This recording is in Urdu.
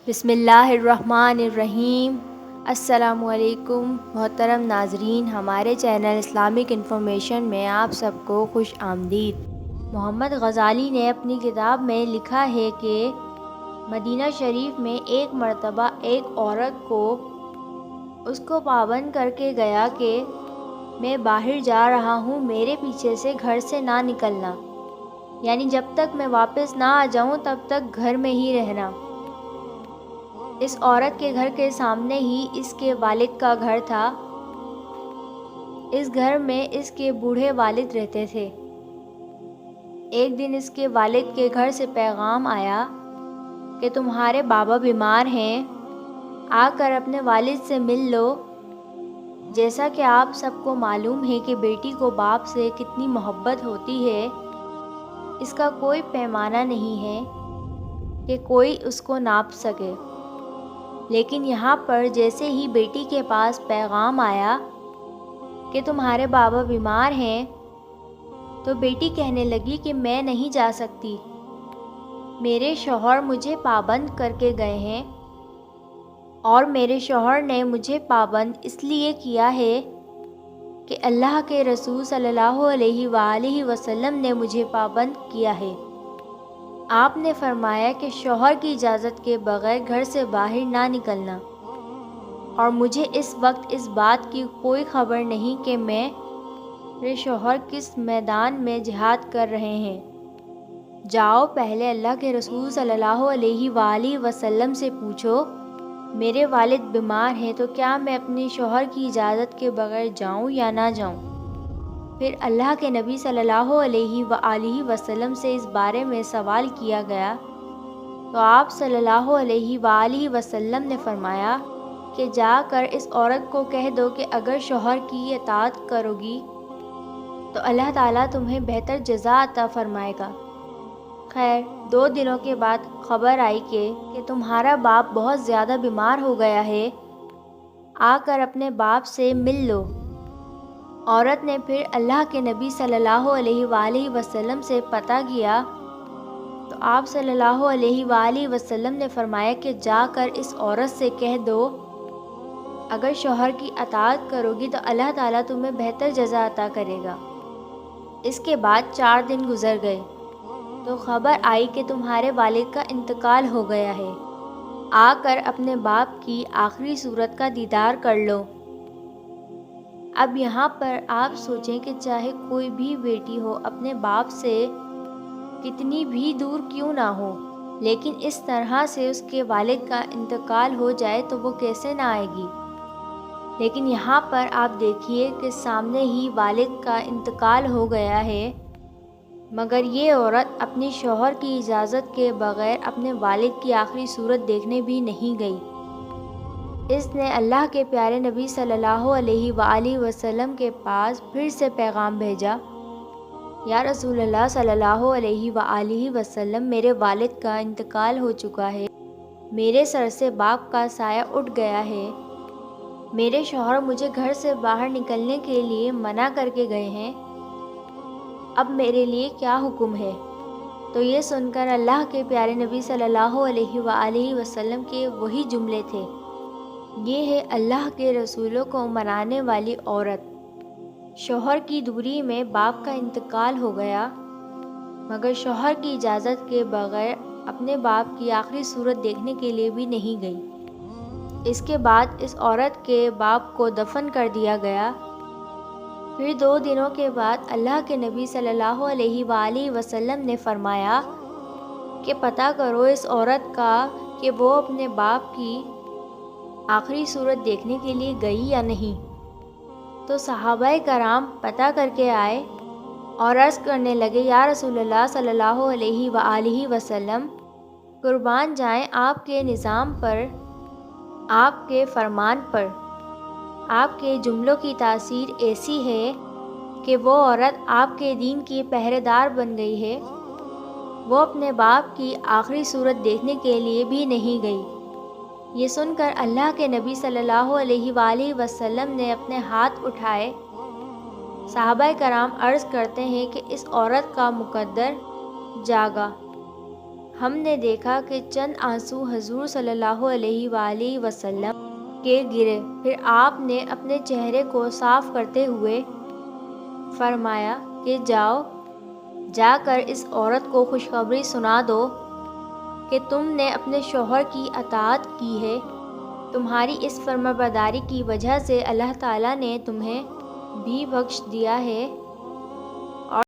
بسم اللہ الرحمن الرحیم۔ السلام علیکم محترم ناظرین، ہمارے چینل اسلامک انفارمیشن میں آپ سب کو خوش آمدید۔ محمد غزالی نے اپنی کتاب میں لکھا ہے کہ مدینہ شریف میں ایک مرتبہ ایک عورت کو اس کو پابند کر کے گیا کہ میں باہر جا رہا ہوں، میرے پیچھے سے گھر سے نہ نکلنا، یعنی جب تک میں واپس نہ آ جاؤں تب تک گھر میں ہی رہنا۔ اس عورت کے گھر کے سامنے ہی اس کے والد کا گھر تھا۔ اس گھر میں اس کے بوڑھے والد رہتے تھے۔ ایک دن اس کے والد کے گھر سے پیغام آیا کہ تمہارے بابا بیمار ہیں، آ کر اپنے والد سے مل لو۔ جیسا کہ آپ سب کو معلوم ہے کہ بیٹی کو باپ سے کتنی محبت ہوتی ہے، اس کا کوئی پیمانہ نہیں ہے کہ کوئی اس کو ناپ سکے۔ لیکن یہاں پر جیسے ہی بیٹی کے پاس پیغام آیا کہ تمہارے بابا بیمار ہیں، تو بیٹی کہنے لگی کہ میں نہیں جا سکتی، میرے شوہر مجھے پابند کر کے گئے ہیں، اور میرے شوہر نے مجھے پابند اس لیے کیا ہے کہ اللہ کے رسول صلی اللہ علیہ وآلہ وسلم نے مجھے پابند کیا ہے۔ آپ نے فرمایا کہ شوہر کی اجازت کے بغیر گھر سے باہر نہ نکلنا، اور مجھے اس وقت اس بات کی کوئی خبر نہیں کہ میرے شوہر کس میدان میں جہاد کر رہے ہیں۔ جاؤ پہلے اللہ کے رسول صلی اللہ علیہ وآلہ وسلم سے پوچھو، میرے والد بیمار ہیں تو کیا میں اپنے شوہر کی اجازت کے بغیر جاؤں یا نہ جاؤں؟ پھر اللہ کے نبی صلی اللہ علیہ وآلہ وسلم سے اس بارے میں سوال کیا گیا تو آپ صلی اللہ علیہ وآلہ وسلم نے فرمایا کہ جا کر اس عورت کو کہہ دو کہ اگر شوہر کی اطاعت کرو گی تو اللہ تعالیٰ تمہیں بہتر جزا عطا فرمائے گا۔ خیر 2 دنوں کے بعد خبر آئی کہ تمہارا باپ بہت زیادہ بیمار ہو گیا ہے، آ کر اپنے باپ سے مل لو۔ عورت نے پھر اللہ کے نبی صلی اللہ علیہ وآلہ وسلم سے پتہ کیا تو آپ صلی اللہ علیہ وآلہ وسلم نے فرمایا کہ جا کر اس عورت سے کہہ دو اگر شوہر کی اطاعت کرو گی تو اللہ تعالیٰ تمہیں بہتر جزا عطا کرے گا۔ اس کے بعد 4 دن گزر گئے تو خبر آئی کہ تمہارے والد کا انتقال ہو گیا ہے، آ کر اپنے باپ کی آخری صورت کا دیدار کر لو۔ اب یہاں پر آپ سوچیں کہ چاہے کوئی بھی بیٹی ہو اپنے باپ سے کتنی بھی دور کیوں نہ ہو، لیکن اس طرح سے اس کے والد کا انتقال ہو جائے تو وہ کیسے نہ آئے گی۔ لیکن یہاں پر آپ دیکھیے کہ سامنے ہی والد کا انتقال ہو گیا ہے، مگر یہ عورت اپنی شوہر کی اجازت کے بغیر اپنے والد کی آخری صورت دیکھنے بھی نہیں گئی۔ اس نے اللہ کے پیارے نبی صلی اللہ علیہ وآلہ وسلم کے پاس پھر سے پیغام بھیجا، یا رسول اللہ صلی اللہ علیہ وآلہ وسلم، میرے والد کا انتقال ہو چکا ہے، میرے سر سے باپ کا سایہ اٹھ گیا ہے، میرے شوہر مجھے گھر سے باہر نکلنے کے لیے منع کر کے گئے ہیں، اب میرے لیے کیا حکم ہے؟ تو یہ سن کر اللہ کے پیارے نبی صلی اللہ علیہ وآلہ وسلم کے وہی جملے تھے، یہ ہے اللہ کے رسولوں کو منانے والی عورت۔ شوہر کی دوری میں باپ کا انتقال ہو گیا، مگر شوہر کی اجازت کے بغیر اپنے باپ کی آخری صورت دیکھنے کے لیے بھی نہیں گئی۔ اس کے بعد اس عورت کے باپ کو دفن کر دیا گیا۔ پھر 2 دنوں کے بعد اللہ کے نبی صلی اللہ علیہ وآلہ وسلم نے فرمایا کہ پتہ کرو اس عورت کا کہ وہ اپنے باپ کی آخری صورت دیکھنے کے لیے گئی یا نہیں۔ تو صحابہ کرام پتہ کر کے آئے اور عرض کرنے لگے، یا رسول اللہ صلی اللہ علیہ وآلہ وسلم، قربان جائیں آپ کے نظام پر، آپ کے فرمان پر، آپ کے جملوں کی تاثیر ایسی ہے کہ وہ عورت آپ کے دین کی پہرے دار بن گئی ہے، وہ اپنے باپ کی آخری صورت دیکھنے کے لیے بھی نہیں گئی۔ یہ سن کر اللہ کے نبی صلی اللہ علیہ وآلہ وسلم نے اپنے ہاتھ اٹھائے۔ صحابہ کرام عرض کرتے ہیں کہ اس عورت کا مقدر جاگا۔ ہم نے دیکھا کہ چند آنسو حضور صلی اللہ علیہ وآلہ وسلم کے گرے۔ پھر آپ نے اپنے چہرے کو صاف کرتے ہوئے فرمایا کہ جا کر اس عورت کو خوشخبری سنا دو کہ تم نے اپنے شوہر کی اطاعت کی ہے۔ تمہاری اس فرمانبرداری کی وجہ سے اللہ تعالیٰ نے تمہیں بھی بخش دیا ہے